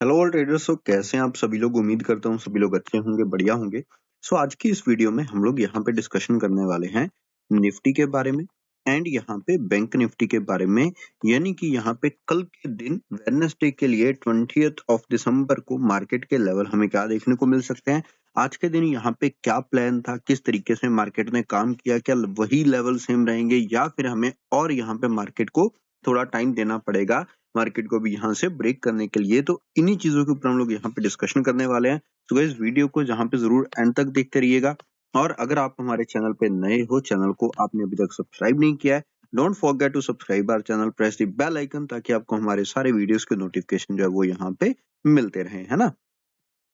Hello all traders. तो कैसे हैं आप सभी लोग? उम्मीद करता हूँ सभी लोग अच्छे होंगे, बढ़िया होंगे। सो आज की इस वीडियो में हम लोग यहाँ पे डिस्कशन करने वाले हैं निफ्टी के बारे में एंड यहाँ पे बैंक निफ्टी के बारे में। यानी कि यहाँ पे कल के दिन वेडनेसडे के लिए 20th ऑफ दिसंबर को मार्केट के लेवल हमें क्या देखने को मिल सकते हैं। आज के दिन यहाँ पे क्या प्लान था, किस तरीके से मार्केट ने काम किया, क्या वही लेवल सेम रहेंगे या फिर हमें और यहाँ पे मार्केट को थोड़ा टाइम देना पड़ेगा मार्केट को भी यहाँ से ब्रेक करने के लिए। तो इन्हीं चीजों के ऊपर हम लोग यहाँ पे डिस्कशन करने वाले हैं। तो गाइस वीडियो को जहाँ पे जरूर एंड तक देखते रहिएगा। और अगर आप हमारे चैनल पे नए हो, चैनल को आपने अभी तक सब्सक्राइब नहीं किया है, don't forget to subscribe our channel, press the bell icon, ताकि आपको हमारे सारे वीडियोस के नोटिफिकेशन जो है वो यहाँ पे मिलते रहे, है ना।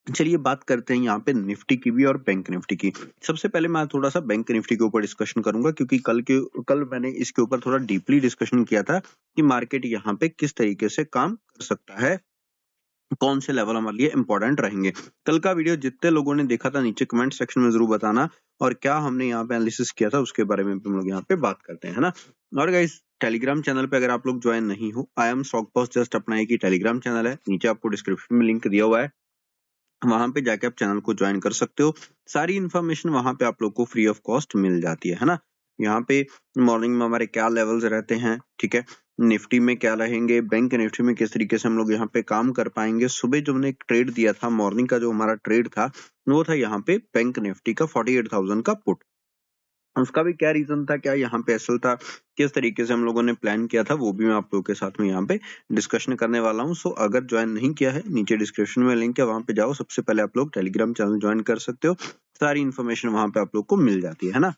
चलिए बात करते हैं यहाँ पे निफ्टी की भी और बैंक निफ्टी की। सबसे पहले मैं थोड़ा सा बैंक निफ्टी के ऊपर डिस्कशन करूंगा, क्योंकि कल मैंने इसके ऊपर थोड़ा डीपली डिस्कशन किया था कि मार्केट यहाँ पे किस तरीके से काम कर सकता है, कौन से लेवल हमारे लिए इंपॉर्टेंट रहेंगे। कल का वीडियो जितने लोगों ने देखा था नीचे कमेंट सेक्शन में जरूर बताना, और क्या हमने यहाँ पे एनालिसिस किया था उसके बारे में भी हम लोग यहाँ पे बात करते हैं, है ना। और गाइस टेलीग्राम चैनल पे अगर आप लोग ज्वाइन नहीं हो, I am stock boss just अपना एक ही टेलीग्राम चैनल है, नीचे आपको डिस्क्रिप्शन में लिंक दिया हुआ है, वहां पे जाके आप चैनल को ज्वाइन कर सकते हो। सारी इन्फॉर्मेशन वहां पे आप लोग को फ्री ऑफ कॉस्ट मिल जाती है ना। यहाँ पे मॉर्निंग में हमारे क्या लेवल्स रहते हैं, ठीक है, निफ्टी में क्या रहेंगे, बैंक निफ्टी में किस तरीके से हम लोग यहाँ पे काम कर पाएंगे। सुबह जो हमने एक ट्रेड दिया था, मॉर्निंग का जो हमारा ट्रेड था वो था यहाँ पे बैंक निफ्टी का 48,000 का पुट। उसका भी क्या रीजन था, क्या यहाँ पे असल था, किस तरीके से हम लोगों ने प्लान किया था, वो भी मैं आप लोगों के साथ में यहाँ पे डिस्कशन करने वाला हूँ। सो अगर ज्वाइन नहीं किया है, नीचे डिस्क्रिप्शन में लिंक है, वहां पे जाओ, सबसे पहले आप लोग टेलीग्राम चैनल ज्वाइन कर सकते हो, सारी इन्फॉर्मेशन वहां पे आप लोग को मिल जाती है ना।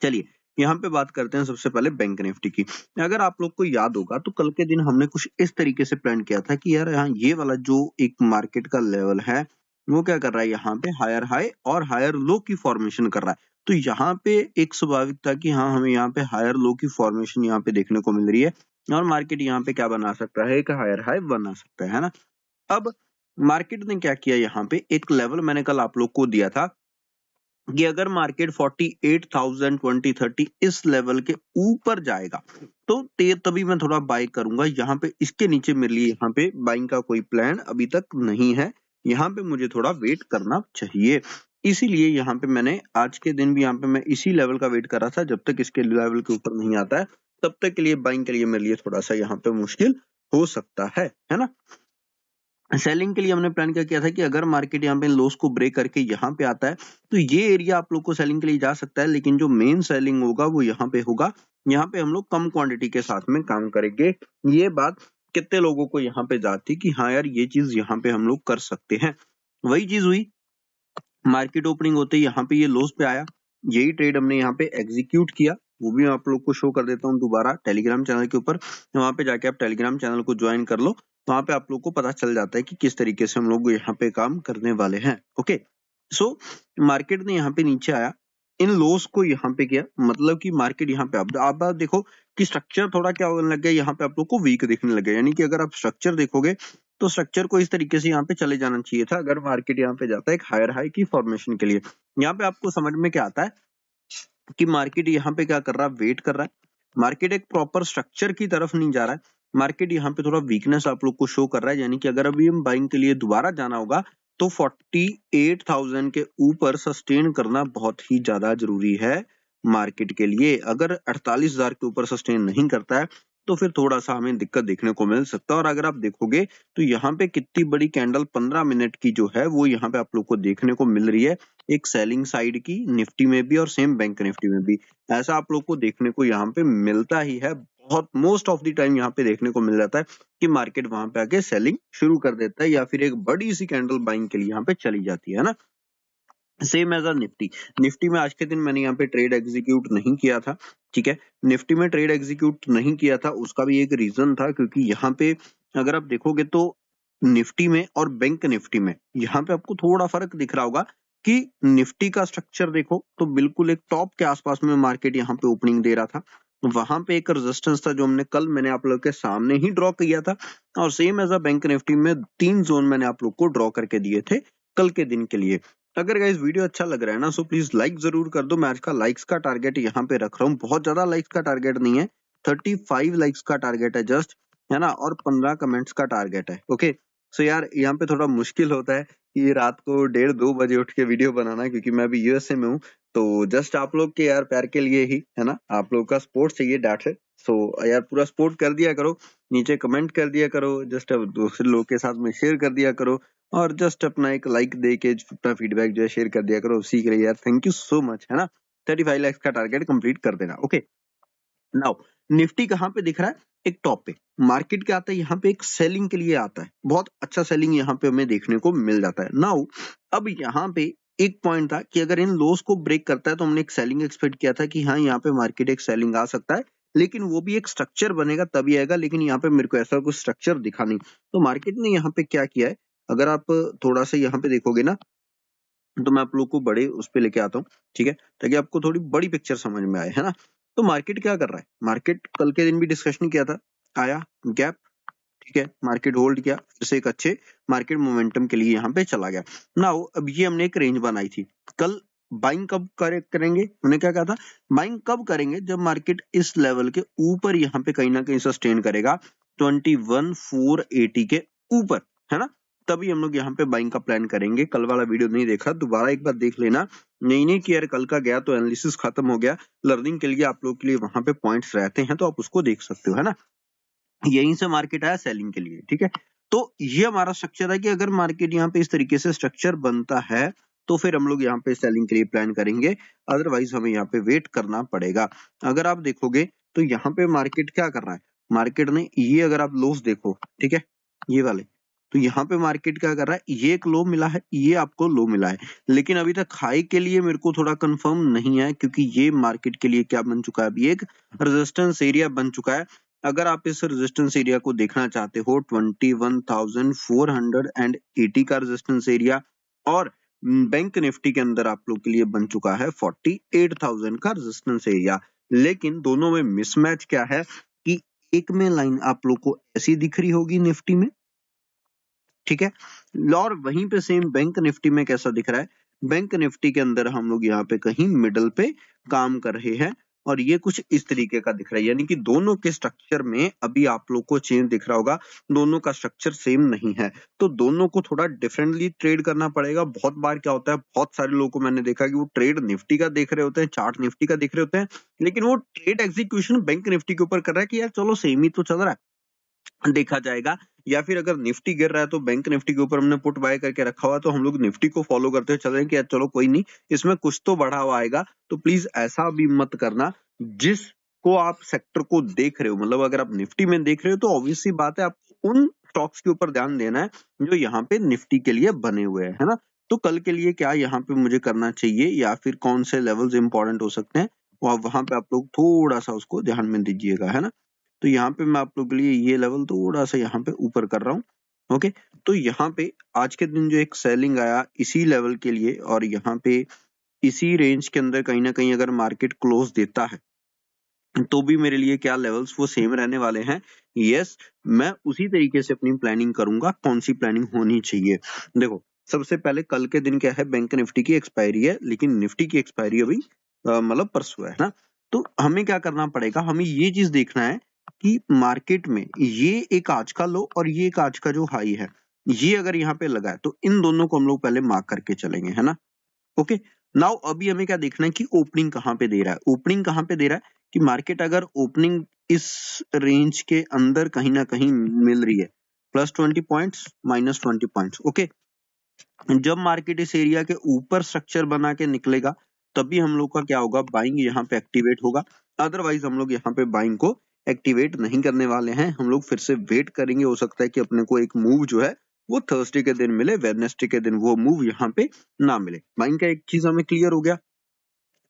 चलिए यहाँ पे बात करते हैं सबसे पहले बैंक निफ्टी की। अगर आप लोग को याद होगा तो कल के दिन हमने कुछ इस तरीके से प्लान किया था कि यार यहाँ ये वाला जो एक मार्केट का लेवल है वो क्या कर रहा है, यहाँ पे हायर हाई और हायर लो की फॉर्मेशन कर रहा है। तो यहाँ पे एक स्वाभाविक था कि हाँ हमें यहाँ पे हायर लो की फॉर्मेशन यहाँ पे देखने को मिल रही है, और मार्केट यहाँ पे क्या बना सकता है, एक हायर हाई बना सकता है ना। अब मार्केट ने क्या किया, यहाँ पे एक लेवल मैंने कल आप लोग को दिया था कि अगर मार्केट 48,000 2030 इस लेवल के ऊपर जाएगा तो तभी मैं थोड़ा बाय करूंगा। यहाँ पे इसके नीचे मेरे लिए यहाँ पे बाइंग का कोई प्लान अभी तक नहीं है, यहाँ पे मुझे थोड़ा वेट करना चाहिए। इसीलिए यहाँ पे मैंने आज के दिन भी यहाँ पे मैं इसी लेवल का वेट कर रहा था, जब तक इसके लेवल के ऊपर नहीं आता है तब तक के लिए बाइंग के लिए मेरे लिए थोड़ा सा यहाँ पे मुश्किल हो सकता है ना। सेलिंग के लिए हमने प्लान क्या किया था कि अगर मार्केट यहाँ पे लॉस को ब्रेक करके यहाँ पे आता है तो ये एरिया आप लोग को सेलिंग के लिए जा सकता है, लेकिन जो मेन सेलिंग होगा वो यहाँ पे होगा। यहाँ पे हम लोग कम क्वांटिटी के साथ में काम करेंगे। ये बात कितने लोगों को यहाँ पे जाती कि हाँ यार ये चीज यहाँ पे हम लोग कर सकते हैं। वही चीज हुई, मार्केट ओपनिंग होते ही यहाँ पे ये लॉस पे आया, यही ट्रेड हमने यहाँ पे एग्जीक्यूट किया, वो भी मैं आप लोग को शो कर देता हूँ दोबारा टेलीग्राम चैनल के ऊपर। वहां पे जाके आप टेलीग्राम चैनल को ज्वाइन कर लो, वहां पे आप लोग को पता चल जाता है कि किस तरीके से हम लोग यहाँ पे काम करने वाले हैं। ओके, सो मार्केट ने यहाँ पे नीचे आया, इन लॉस को यहाँ पे किया, मतलब कि मार्केट यहाँ पे आप देखो कि स्ट्रक्चर थोड़ा क्या होने लग गया, यहाँ पे आप लोग को वीक दिखने लगे। यानी कि अगर आप स्ट्रक्चर देखोगे तो स्ट्रक्चर को इस तरीके से यहाँ पे चले जाना चाहिए था अगर मार्केट यहाँ पे जाता है एक हायर हाई की फॉर्मेशन के लिए। यहाँ पे आपको समझ में क्या आता है कि मार्केट यहाँ पे क्या कर रहा है, वेट कर रहा है। मार्केट एक प्रॉपर स्ट्रक्चर की तरफ नहीं जा रहा है, मार्केट यहाँ पे थोड़ा वीकनेस आप लोग को शो कर रहा है। यानी कि अगर अभी हम बाइंग के लिए दोबारा जाना होगा तो 48,000 के ऊपर सस्टेन करना बहुत ही ज्यादा जरूरी है मार्केट के लिए। अगर 48,000 के ऊपर सस्टेन नहीं करता है तो फिर थोड़ा सा हमें दिक्कत देखने को मिल सकता है। और अगर आप देखोगे तो यहाँ पे कितनी बड़ी कैंडल 15 मिनट की जो है वो यहाँ पे आप लोग को देखने को मिल रही है, एक सेलिंग साइड की निफ्टी में भी और सेम बैंक निफ्टी में भी। ऐसा आप लोग को देखने को यहाँ पे मिलता ही है, बहुत मोस्ट ऑफ द टाइम यहाँ पे देखने को मिल जाता है कि मार्केट वहां पे आके सेलिंग शुरू कर देता है या फिर एक बड़ी सी कैंडल बाइंग के लिए यहाँ पे चली जाती है ना। सेम एज अ निफ्टी में आज के दिन मैंने यहाँ पे ट्रेड एग्जीक्यूट नहीं किया था, ठीक है। निफ्टी में ट्रेड एग्जीक्यूट नहीं किया था, उसका भी एक रीजन था, क्योंकि यहाँ पे अगर आप देखोगे तो निफ्टी में और बैंक निफ्टी में यहाँ पे आपको थोड़ा फर्क दिख रहा होगा कि निफ्टी का स्ट्रक्चर देखो तो बिल्कुल एक टॉप के आसपास में मार्केट यहाँ पे ओपनिंग दे रहा था, वहां पे एक रेजिस्टेंस था जो मैंने आप लोग के सामने ही ड्रॉ किया था। और same as a bank Nifty में 3 जोन मैंने आप लोग को ड्रॉ करके दिए थे कल के दिन के लिए। अगर गाइस वीडियो अच्छा लग रहा है ना, सो प्लीज लाइक जरूर कर दो। मैं आज का लाइक्स का टारगेट यहाँ पे रख रहा हूँ, बहुत ज्यादा लाइक्स का टारगेट नहीं है, 35 लाइक्स का टारगेट है जस्ट, है ना, और 15 कमेंट्स का टारगेट है। ओके, सो यार यहाँ पे थोड़ा मुश्किल होता है कि रात को 1:30-2 बजे उठ के वीडियो बनाना, क्योंकि मैं अभी यूएसए में हूँ। तो जस्ट आप लोग के यार प्यार के लिए ही है ना, आप लोग का सपोर्ट चाहिए डैट है। सो यार पूरा सपोर्ट कर दिया करो, नीचे कमेंट कर दिया करो, जस्ट अब दूसरे लोग के साथ में शेयर कर दिया करो, और जस्ट अपना एक लाइक दे के अपना फीडबैक जो है शेयर कर दिया करो। उसी के लिए यार थैंक यू सो मच, है ना। 35 लाख का टारगेट कंप्लीट कर देना। ओके, नाउ निफ्टी कहाँ पे दिख रहा है, एक टॉप पे। मार्केट क्या आता है यहाँ पे, एक सेलिंग के लिए आता है, बहुत अच्छा सेलिंग यहाँ पे हमें देखने को मिल जाता है। नाउ अब यहाँ पे एक पॉइंट था कि अगर इन लोस को ब्रेक करता है तो हमने एक सेलिंग एक्सपेक्ट किया था कि हाँ यहाँ पे मार्केट एक सेलिंग आ सकता है, लेकिन वो भी एक स्ट्रक्चर बनेगा तभी आएगा। लेकिन यहाँ पे मेरे को ऐसा कुछ स्ट्रक्चर दिखा नहीं। तो मार्केट ने यहाँ पे क्या किया है, अगर आप थोड़ा सा यहाँ पे देखोगे ना, तो मैं आप लोग को बड़े उस पे लेके आता हूँ, ठीक है, ताकि आपको थोड़ी बड़ी पिक्चर समझ में आए, है ना। तो मार्केट क्या कर रहा है, मार्केट कल के दिन भी डिस्कशन किया था, आया गैप, ठीक है, मार्केट होल्ड किया, फिर से एक अच्छे मार्केट मोमेंटम के लिए यहाँ पे चला गया। नाउ अब ये हमने एक रेंज बनाई थी, कल बाइंग कब करेंगे, हमने क्या कहा था, बाइंग कब करेंगे, जब मार्केट इस लेवल के ऊपर यहाँ पे कहीं ना कहीं सस्टेन करेगा 21,480 के ऊपर, है ना, तभी हम लोग यहाँ पे बाइंग का प्लान करेंगे। कल वाला वीडियो नहीं देखा, दोबारा एक बार देख लेना। नहीं कि यार कल का गया तो एनालिसिस खत्म हो गया, लर्निंग के लिए आप लोग के लिए वहां पे पॉइंट्स रहते हैं, तो आप उसको देख सकते हो, है ना। यहीं से मार्केट आया सेलिंग के लिए, ठीक है। तो ये हमारा स्ट्रक्चर है कि अगर मार्केट यहाँ पे इस तरीके से स्ट्रक्चर बनता है तो फिर हम लोग यहाँ पे सेलिंग के लिए प्लान करेंगे, अदरवाइज हमें यहाँ पे वेट करना पड़ेगा। अगर आप देखोगे तो यहाँ पे मार्केट क्या कर रहा है, मार्केट ने ये, अगर आप लोस देखो, ठीक है, ये वाले, तो यहाँ पे मार्केट क्या कर रहा है, ये एक लो मिला है, ये आपको लो मिला है, लेकिन अभी तक हाई के लिए मेरे को थोड़ा कंफर्म नहीं है, क्योंकि ये मार्केट के लिए क्या बन चुका है, अभी एक रेजिस्टेंस एरिया बन चुका है। अगर आप इस रेजिस्टेंस एरिया को देखना चाहते हो, 21,480 का रेजिस्टेंस एरिया, और बैंक निफ्टी के अंदर आप लोग के लिए बन चुका है 48,000 का रेजिस्टेंस एरिया। लेकिन दोनों में मिसमैच क्या है कि एक में लाइन आप लोग को ऐसी दिख रही होगी निफ्टी में, ठीक है, और वहीं पे सेम बैंक निफ्टी में कैसा दिख रहा है, बैंक निफ्टी के अंदर हम लोग यहाँ पे कहीं मिडल पे काम कर रहे हैं, और ये कुछ इस तरीके का दिख रहा है, यानी कि दोनों के स्ट्रक्चर में अभी आप लोग को चेंज दिख रहा होगा, दोनों का स्ट्रक्चर सेम नहीं है, तो दोनों को थोड़ा डिफरेंटली ट्रेड करना पड़ेगा। बहुत बार क्या होता है, बहुत सारे लोगों को मैंने देखा कि वो ट्रेड निफ्टी का देख रहे होते हैं, चार्ट निफ्टी का देख रहे होते हैं, लेकिन वो ट्रेड एग्जीक्यूशन बैंक निफ्टी के ऊपर कर रहा है कि यार चलो सेम ही तो चल रहा है, देखा जाएगा। या फिर अगर निफ्टी गिर रहा है तो बैंक निफ्टी के ऊपर हमने पुट बाय करके रखा हुआ, तो हम लोग निफ्टी को फॉलो करते हुए चल रहे हैं कि यार चलो कोई नहीं, इसमें कुछ तो बढ़ा हुआ आएगा। तो प्लीज ऐसा भी मत करना, जिसको आप सेक्टर को देख रहे हो, मतलब अगर आप निफ्टी में देख रहे हो तो ऑब्वियस सी बात है आपको उन स्टॉक्स के ऊपर ध्यान देना है जो यहाँ पे निफ्टी के लिए बने हुए हैं, है ना। तो कल के लिए क्या यहाँ पे मुझे करना चाहिए, या फिर कौन से लेवल्स इंपॉर्टेंट हो सकते हैं, वहां पे आप लोग थोड़ा सा उसको ध्यान में दीजिएगा, है ना। तो यहाँ पे मैं आप लोगों के लिए ये लेवल थोड़ा सा यहाँ पे ऊपर कर रहा हूँ। ओके, तो यहाँ पे आज के दिन जो एक सेलिंग आया इसी लेवल के लिए, और यहाँ पे इसी रेंज के अंदर कहीं ना कहीं अगर मार्केट क्लोज देता है तो भी मेरे लिए क्या लेवल्स वो सेम रहने वाले हैं। यस, मैं उसी तरीके से अपनी प्लानिंग करूंगा, कौन सी प्लानिंग होनी चाहिए। देखो, सबसे पहले कल के दिन क्या है, बैंक निफ्टी की एक्सपायरी है, लेकिन निफ्टी की एक्सपायरी अभी मतलब परसों है ना। तो हमें क्या करना पड़ेगा, हमें ये चीज देखना है कि मार्केट में ये एक आज का लो और ये एक आज का जो हाई है, ये अगर यहाँ पे लगा है तो इन दोनों को हम लोग पहले मार्क करके चलेंगे, है ना। ओके, नाउ अभी हमें क्या देखना है कि ओपनिंग कहाँ पे दे रहा है, ओपनिंग कहाँ पे दे रहा है कि मार्केट अगर ओपनिंग इस रेंज के अंदर कहीं ना कहीं मिल रही है, +20 पॉइंट्स, -20 पॉइंट्स, ओके, जब मार्केट इस एरिया के ऊपर स्ट्रक्चर बना के निकलेगा तभी हम लोग का क्या होगा, बाइंग यहाँ पे एक्टिवेट होगा। अदरवाइज हम लोग यहाँ पे बाइंग को एक्टिवेट नहीं करने वाले हैं, हम लोग फिर से वेट करेंगे। हो सकता है कि अपने को एक मूव जो है वो थर्सडे के दिन मिले, वेडनेसडे के दिन वो मूव यहाँ पे ना मिले। बाइंग का एक चीज हमें क्लियर हो गया।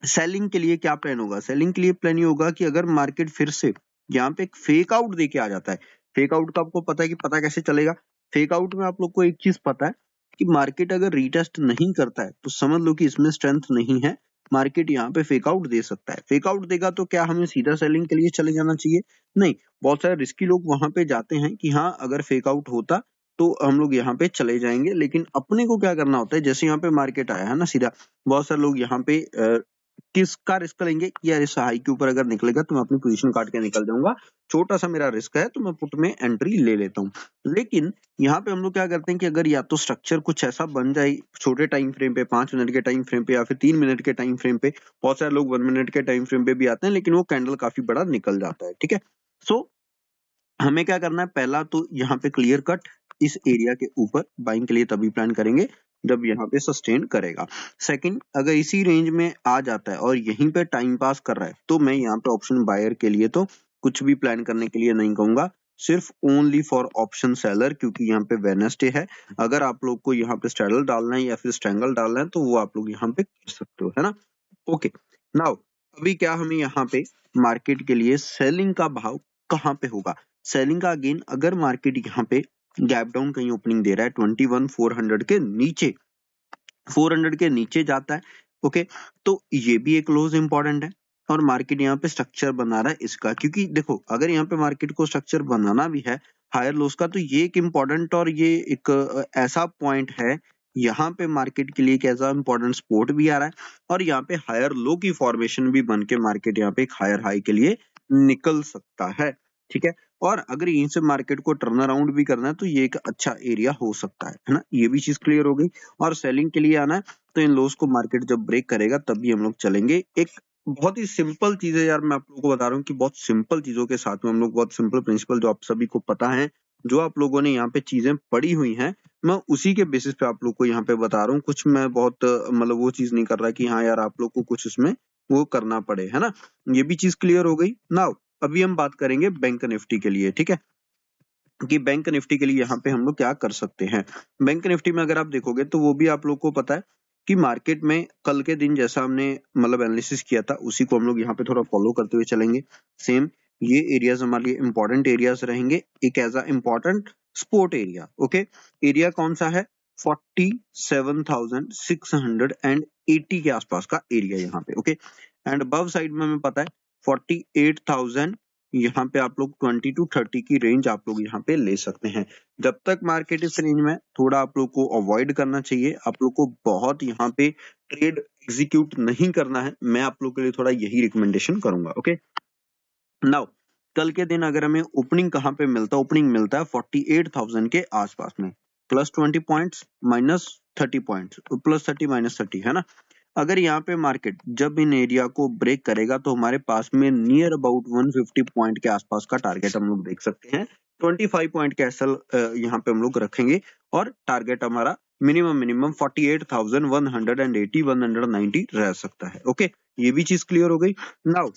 सेलिंग के लिए क्या प्लान होगा, सेलिंग के लिए प्लान ये होगा कि अगर मार्केट फिर से यहाँ पे एक फेक आउट देके आ जाता है, फेक आउट का आपको पता है कि पता कैसे चलेगा, फेक आउट में आप लोग को एक चीज पता है कि मार्केट अगर रीटेस्ट नहीं करता है तो समझ लो कि इसमें स्ट्रेंथ नहीं है, मार्केट यहाँ पे फेक आउट दे सकता है। फेक आउट देगा तो क्या हमें सीधा सेलिंग के लिए चले जाना चाहिए, नहीं, बहुत सारे रिस्की लोग वहां पे जाते हैं कि हाँ अगर फेक आउट होता तो हम लोग यहाँ पे चले जाएंगे, लेकिन अपने को क्या करना होता है, जैसे यहाँ पे मार्केट आया है ना सीधा, बहुत सारे लोग यहाँ पे किसका रिस्क लेंगे कि यार इस हाई के ऊपर अगर निकलेगा तो मैं अपनी पोजीशन काट के निकल जाऊंगा, छोटा सा मेरा रिस्क है तो मैं पुट में एंट्री ले लेता हूँ। लेकिन यहाँ पे हम लोग क्या करते हैं कि अगर या तो स्ट्रक्चर कुछ ऐसा बन जाए छोटे टाइम फ्रेम पे, 5 मिनट के टाइम फ्रेम पे या फिर 3 मिनट के टाइम फ्रेम पे, बहुत सारे लोग 1 मिनट के टाइम फ्रेम पे भी आते हैं लेकिन वो कैंडल काफी बड़ा निकल जाता है, ठीक है। सो हमें क्या करना है, पहला तो यहाँ पे क्लियर कट इस एरिया के ऊपर बाइंग के लिए तभी प्लान करेंगे जब यहाँ पे सस्टेन करेगा। सेकंड, अगर इसी रेंज में आ जाता है और यहीं पे टाइम पास कर रहा है तो मैं यहाँ पे ऑप्शन बायर के लिए तो कुछ भी प्लान करने के लिए नहीं कहूंगा, सिर्फ ओनली फॉर ऑप्शन सेलर, क्योंकि यहाँ पे वेडनेसडे है। अगर आप लोग को यहाँ पे स्ट्रैडल डालना है या फिर स्ट्रैंगल डालना है तो वो आप लोग यहाँ पे कर सकते हो, है ना। ओके, नाउ अभी क्या हमें यहाँ पे मार्केट के लिए सेलिंग का भाव कहाँ पे होगा। सेलिंग का अगेन, अगर मार्केट यहाँ पे गैप डाउन कहीं ओपनिंग दे रहा है 21,400 के नीचे, 400 के नीचे जाता है, ओके, तो ये भी एक क्लोज इंपॉर्टेंट है। और मार्केट यहाँ पे स्ट्रक्चर बना रहा है इसका, क्योंकि देखो अगर यहाँ पे मार्केट को स्ट्रक्चर बनाना भी है हायर लोस का तो ये एक इम्पोर्टेंट और ये एक ऐसा पॉइंट है यहाँ पे मार्केट के लिए एक ऐसा इंपॉर्टेंट सपोर्ट भी आ रहा है और यहाँ पे हायर लो की फॉर्मेशन भी बन के मार्केट यहाँ पे एक हायर हाई के लिए निकल सकता है, ठीक है। और अगर यहीं से मार्केट को टर्न अराउंड भी करना है तो ये एक अच्छा एरिया हो सकता है ना। ये भी चीज क्लियर हो गई। और सेलिंग के लिए आना है तो इन लोस को मार्केट जब ब्रेक करेगा तभी हम लोग चलेंगे। एक बहुत ही सिंपल चीज है यार, मैं आप लोगों को बता रहा हूँ कि बहुत सिंपल चीजों के साथ में हम लोग, बहुत सिंपल प्रिंसिपल जो आप सभी को पता है, जो आप लोगों ने यहाँ पे चीजें पढ़ी हुई हैं, मैं उसी के बेसिस पे आप लोग को यहाँ पे बता रहा हूँ। कुछ मैं बहुत मतलब वो चीज नहीं कर रहा कि हाँ यार आप लोग को कुछ इसमें वो करना पड़े, है ना। ये भी चीज क्लियर हो गई। नाउ अभी हम बात करेंगे बैंक निफ्टी के लिए, ठीक है, कि बैंक निफ्टी के लिए यहाँ पे हम लोग क्या कर सकते हैं। बैंक निफ्टी में अगर आप देखोगे तो वो भी आप लोग को पता है कि मार्केट में कल के दिन जैसा हमने मतलब एनालिसिस किया था उसी को हम लोग यहाँ पे थोड़ा फॉलो करते हुए चलेंगे। सेम ये एरियाज हमारे लिए इंपॉर्टेंट एरियाज रहेंगे, एक as a important support area. Okay, area कौन सा है, 47,680 के आसपास का एरिया यहाँ पे। ओके, एंड अबव साइड में हमें पता है 48,000, यहाँ पे आप लोग 20 to 30 की रेंज आप लोग यहाँ पे ले सकते हैं। जब तक मार्केट इस रेंज में, थोड़ा आप लोग को अवॉइड करना चाहिए। आप लोग को बहुत यहाँ पे ट्रेड एग्जीक्यूट नहीं करना है, मैं आप लोग के लिए थोड़ा यही रिकमेंडेशन करूंगा। ओके, नाउ कल के दिन अगर हमें ओपनिंग कहाँ पे मिलता है, ओपनिंग मिलता है 48,000 के आसपास में, +20 पॉइंट्स -30 पॉइंट्स, +30 -30, है ना। अगर यहाँ पे मार्केट जब इन एरिया को ब्रेक करेगा तो हमारे पास में नियर अबाउट 150 पॉइंट के आसपास का टारगेट हम लोग देख सकते हैं। 25 पॉइंट के एसएल यहाँ पे हम लोग रखेंगे और टारगेट हमारा मिनिमम 48,180 190 रह सकता है। ओके, ये भी चीज क्लियर हो गई। नाउ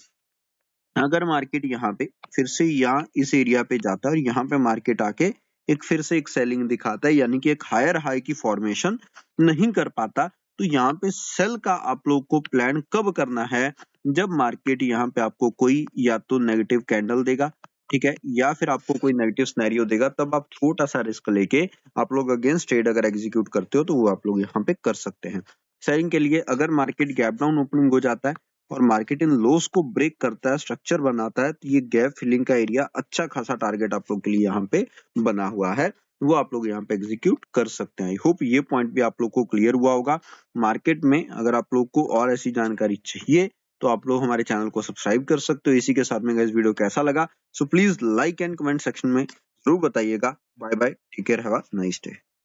अगर मार्केट यहाँ पे फिर से यहाँ इस एरिया पे जाता है और यहाँ पे मार्केट आके एक फिर से एक सेलिंग दिखाता है, यानी कि एक हायर हाई की फॉर्मेशन नहीं कर पाता, तो यहाँ पे सेल का आप लोग को प्लान कब करना है, जब मार्केट यहाँ पे आपको कोई या तो नेगेटिव कैंडल देगा, ठीक है, या फिर आपको कोई नेगेटिव सिनेरियो देगा, तब आप छोटा सा रिस्क लेके आप लोग अगेंस्ट ट्रेड अगर एग्जीक्यूट करते हो तो वो आप लोग यहाँ पे कर सकते हैं। सेलिंग के लिए अगर मार्केट गैप डाउन ओपनिंग हो जाता है और मार्केट इन लोस को ब्रेक करता है, स्ट्रक्चर बनाता है, तो ये गैप फिलिंग का एरिया अच्छा खासा टारगेट आप लोग के लिए यहाँ पे बना हुआ है, वो आप लोग यहाँ पे एग्जीक्यूट कर सकते हैं। आई होप ये पॉइंट भी आप लोग को क्लियर हुआ होगा। मार्केट में अगर आप लोग को और ऐसी जानकारी चाहिए तो आप लोग हमारे चैनल को सब्सक्राइब कर सकते हो। इसी के साथ में गाइस वीडियो कैसा लगा, so please like and comment section में जरूर बताइएगा। Bye bye, take care, have a nice day.